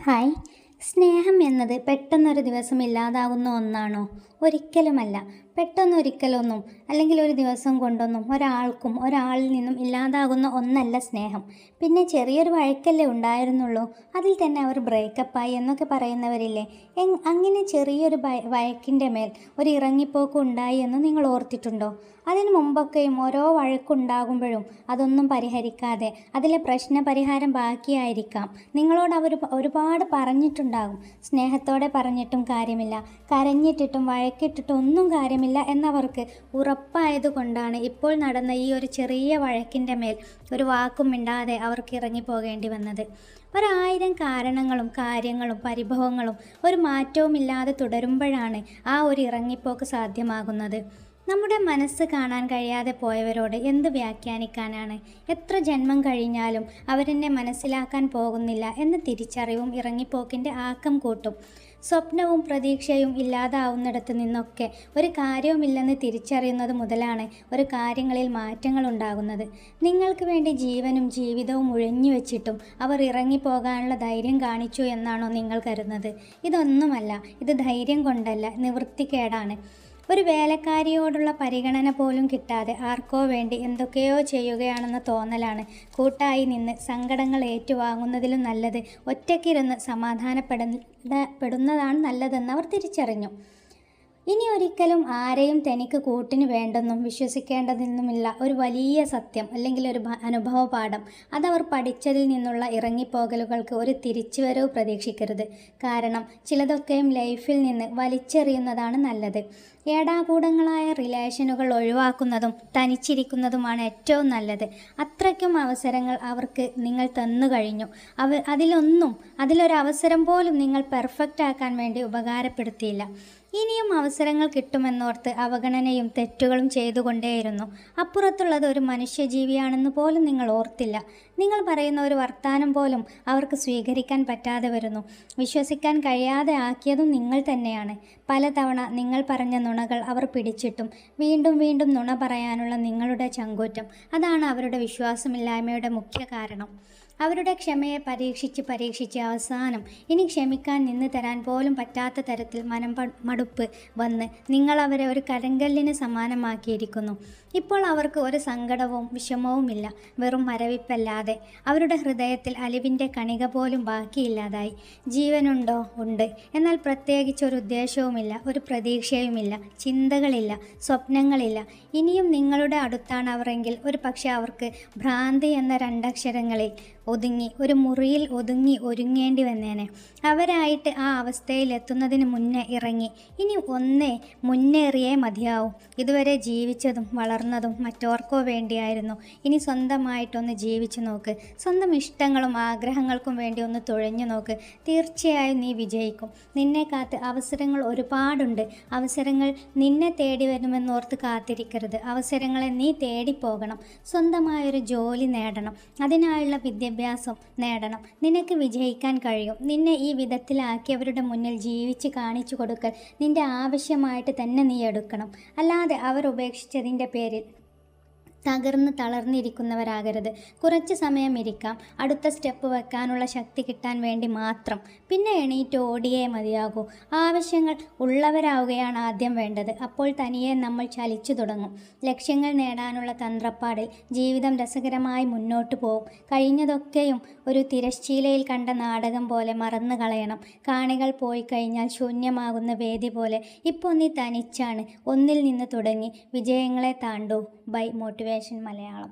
Hi. സ്നേഹം എന്നത് പെട്ടെന്നൊരു ദിവസം ഇല്ലാതാകുന്ന ഒന്നാണോ? ഒരിക്കലുമല്ല. പെട്ടെന്നൊരിക്കലൊന്നും അല്ലെങ്കിൽ ഒരു ദിവസം കൊണ്ടൊന്നും ഒരാളിൽ നിന്നും ഇല്ലാതാകുന്ന ഒന്നല്ല സ്നേഹം. പിന്നെ ചെറിയൊരു വഴക്കല്ലേ ഉണ്ടായിരുന്നുള്ളൂ, അതിൽ തന്നെ അവർ ബ്രേക്കപ്പായി എന്നൊക്കെ പറയുന്നവരില്ലേ? അങ്ങനെ ചെറിയൊരു വഴക്കിൻ്റെ മേൽ ഒരു ഇറങ്ങിപ്പോക്ക് ഉണ്ടായി എന്ന് നിങ്ങൾ ഓർത്തിട്ടുണ്ടോ? അതിനു മുമ്പൊക്കെയും ഓരോ വഴക്കുണ്ടാകുമ്പോഴും അതൊന്നും പരിഹരിക്കാതെ അതിലെ പ്രശ്ന പരിഹാരം ബാക്കിയായിരിക്കാം. നിങ്ങളോട് അവർ ഒരുപാട് പറഞ്ഞിട്ടുണ്ടാകും. സ്നേഹത്തോടെ പറഞ്ഞിട്ടും കാര്യമില്ല, കരഞ്ഞിട്ടിട്ടും വഴക്കിട്ടിട്ടും ഒന്നും കാര്യമില്ല എന്നവർക്ക് ഉറപ്പായതുകൊണ്ടാണ് ഇപ്പോൾ നടന്ന ഈ ഒരു ചെറിയ വഴക്കിൻ്റെ മേൽ ഒരു വാക്കും മിണ്ടാതെ അവർക്ക് ഇറങ്ങിപ്പോകേണ്ടി വന്നത്. 1000 കാരണങ്ങളും കാര്യങ്ങളും പരിഭവങ്ങളും ഒരു മാറ്റവുമില്ലാതെ തുടരുമ്പോഴാണ് ആ ഒരു ഇറങ്ങിപ്പോക്ക് സാധ്യമാകുന്നത്. നമ്മുടെ മനസ്സ് കാണാൻ കഴിയാതെ പോയവരോട് എന്ത് വ്യാഖ്യാനിക്കാനാണ്? എത്ര ജന്മം കഴിഞ്ഞാലും അവരെന്നെ മനസ്സിലാക്കാൻ പോകുന്നില്ല എന്ന തിരിച്ചറിവും ഇറങ്ങിപ്പോക്കിൻ്റെ ആക്കം കൂട്ടും. സ്വപ്നവും പ്രതീക്ഷയും ഇല്ലാതാവുന്നിടത്ത് നിന്നൊക്കെ ഒരു കാര്യവുമില്ലെന്ന് തിരിച്ചറിയുന്നത് മുതലാണ് ഒരു കാര്യങ്ങളിൽ മാറ്റങ്ങൾ ഉണ്ടാകുന്നത്. നിങ്ങൾക്ക് വേണ്ടി ജീവനും ജീവിതവും ഒഴിഞ്ഞു വെച്ചിട്ടും അവർ ഇറങ്ങിപ്പോകാനുള്ള ധൈര്യം കാണിച്ചു എന്നാണോ നിങ്ങൾ കരുതുന്നത്? ഇതൊന്നുമല്ല. ഇത് ധൈര്യം കൊണ്ടല്ല, നിവൃത്തിക്കേടാണ്. ഒരു വേലക്കാരിയോടുള്ള പരിഗണന പോലും കിട്ടാതെ ആർക്കോ വേണ്ടി എന്തൊക്കെയോ ചെയ്യുകയാണെന്ന തോന്നലാണ്. കൂട്ടായി നിന്ന് സങ്കടങ്ങൾ ഏറ്റുവാങ്ങുന്നതിലും നല്ലത് ഒറ്റയ്ക്കിരുന്ന് സമാധാനപ്പെടുന്നതാണ് നല്ലതെന്ന് അവർ തിരിച്ചറിഞ്ഞു. ഇനി ഒരിക്കലും ആരെയും തനിക്ക് കൂട്ടിന് വേണ്ടെന്നും വിശ്വസിക്കേണ്ടതെന്നുമില്ല ഒരു വലിയ സത്യം അല്ലെങ്കിൽ ഒരു അനുഭവ പാഠം. അതവർ പഠിച്ചതിൽ നിന്നുള്ള ഇറങ്ങിപ്പോകലുകൾക്ക് ഒരു തിരിച്ചുവരവ് പ്രതീക്ഷിക്കരുത്. കാരണം ചിലതൊക്കെയും ലൈഫിൽ നിന്ന് വലിച്ചെറിയുന്നതാണ് നല്ലത്. ഏടാകൂടങ്ങളായ റിലേഷനുകൾ ഒഴിവാക്കുന്നതും തനിച്ചിരിക്കുന്നതുമാണ് ഏറ്റവും നല്ലത്. അത്രയ്ക്കും അവസരങ്ങൾ അവർക്ക് നിങ്ങൾ തന്നു കഴിഞ്ഞു. അതിലൊരവസരം പോലും നിങ്ങൾ പെർഫെക്റ്റ് ആക്കാൻ വേണ്ടി ഉപകാരപ്പെടുത്തിയില്ല. ഇനിയും അവസരങ്ങൾ കിട്ടുമെന്നോർത്ത് അവഗണനയും തെറ്റുകളും ചെയ്തുകൊണ്ടേയിരുന്നു. അപ്പുറത്തുള്ളത് ഒരു മനുഷ്യജീവിയാണെന്ന് പോലും നിങ്ങൾ ഓർത്തില്ല. നിങ്ങൾ പറയുന്ന ഒരു വർത്താനം പോലും അവർക്ക് സ്വീകരിക്കാൻ പറ്റാതെ വരുന്നു. വിശ്വസിക്കാൻ കഴിയാതെ ആക്കിയതും നിങ്ങൾ തന്നെയാണ്. പലതവണ നിങ്ങൾ പറഞ്ഞ നുണകൾ അവർ പിടിച്ചിട്ടും വീണ്ടും വീണ്ടും നുണ പറയാനുള്ള നിങ്ങളുടെ ചങ്കൂറ്റം, അതാണ് അവരുടെ വിശ്വാസമില്ലായ്മയുടെ മുഖ്യ കാരണം. അവരുടെ ക്ഷമയെ പരീക്ഷിച്ച് അവസാനം ഇനി ക്ഷമിക്കാൻ നിന്ന് തരാൻ പോലും പറ്റാത്ത തരത്തിൽ മടുപ്പ് വന്ന് നിങ്ങൾ അവരെ ഒരു കരിങ്കല്ലിന് സമാനമാക്കിയിരിക്കുന്നു. ഇപ്പോൾ അവർക്ക് ഒരു സങ്കടവും വിഷമവുമില്ല, വെറും മരവിപ്പല്ലാതെ. അവരുടെ ഹൃദയത്തിൽ അലിവിൻ്റെ കണിക പോലും ബാക്കിയില്ലാതായി. ജീവനുണ്ടോ? ഉണ്ട്. എന്നാൽ പ്രത്യേകിച്ചൊരു ഉദ്ദേശവുമില്ല, ഒരു പ്രതീക്ഷയുമില്ല, ചിന്തകളില്ല, സ്വപ്നങ്ങളില്ല. ഇനിയും നിങ്ങളുടെ അടുത്താണ് അവരെങ്കിൽ ഒരു പക്ഷേ അവർക്ക് ഭ്രാന്തി എന്ന 2 അക്ഷരങ്ങളിൽ ഒരു മുറിയിൽ ഒരുങ്ങേണ്ടി വന്നേനെ. അവരായിട്ട് ആ അവസ്ഥയിൽ എത്തുന്നതിന് മുന്നേ ഇറങ്ങി. ഇനി മുന്നേറിയേ മതിയാവും. ഇതുവരെ ജീവിച്ചതും വളർന്നതും മറ്റോർക്കോ വേണ്ടിയായിരുന്നു. ഇനി സ്വന്തമായിട്ടൊന്ന് ജീവിച്ചു നോക്ക്. സ്വന്തം ഇഷ്ടങ്ങളും ആഗ്രഹങ്ങൾക്കും വേണ്ടി ഒന്ന് തുഴഞ്ഞു നോക്ക്. തീർച്ചയായും നീ വിജയിക്കും. നിന്നെ കാത്ത് അവസരങ്ങൾ ഒരുപാടുണ്ട്. അവസരങ്ങൾ നിന്നെ തേടി വരുമെന്നോർത്ത് കാത്തിരിക്കരുത്. അവസരങ്ങളെ നീ തേടിപ്പോകണം. സ്വന്തമായൊരു ജോലി നേടണം. അതിനായുള്ള വിദ്യാഭ്യാസം നേടണം. നിനക്ക് വിജയിക്കാൻ കഴിയും. നിന്നെ ഈ വിധത്തിലാക്കിയവരുടെ മുന്നിൽ ജീവിച്ച് കാണിച്ചു കൊടുക്കൽ നിന്റെ ആവശ്യമായിട്ട് തന്നെ നീ എടുക്കണം. അല്ലാതെ അവർ ഉപേക്ഷിച്ചതിൻ്റെ പേരിൽ തളർന്നിരിക്കുന്നവരാകരുത്. കുറച്ച് സമയം ഇരിക്കാം, അടുത്ത സ്റ്റെപ്പ് വെക്കാനുള്ള ശക്തി കിട്ടാൻ വേണ്ടി മാത്രം. പിന്നെ എണീറ്റ് ഓടിയേ മതിയാകൂ. ആവശ്യങ്ങൾ ഉള്ളവരാവുകയാണ് ആദ്യം വേണ്ടത്. അപ്പോൾ തനിയെ നമ്മൾ ചലിച്ചു തുടങ്ങും. ലക്ഷ്യങ്ങൾ നേടാനുള്ള തന്ത്രപ്പാടിൽ ജീവിതം രസകരമായി മുന്നോട്ട് പോവും. കഴിഞ്ഞതൊക്കെയും ഒരു തിരശ്ശീലയിൽ കണ്ട നാടകം പോലെ മറന്നു കളയണം. കാണികൾ പോയി കഴിഞ്ഞാൽ ശൂന്യമാകുന്ന വേദി പോലെ ഇപ്പോൾ നീ തനിച്ചാണ്. ഒന്നിൽ നിന്ന് തുടങ്ങി വിജയങ്ങളെ താണ്ടൂ. By motivation Malayalam.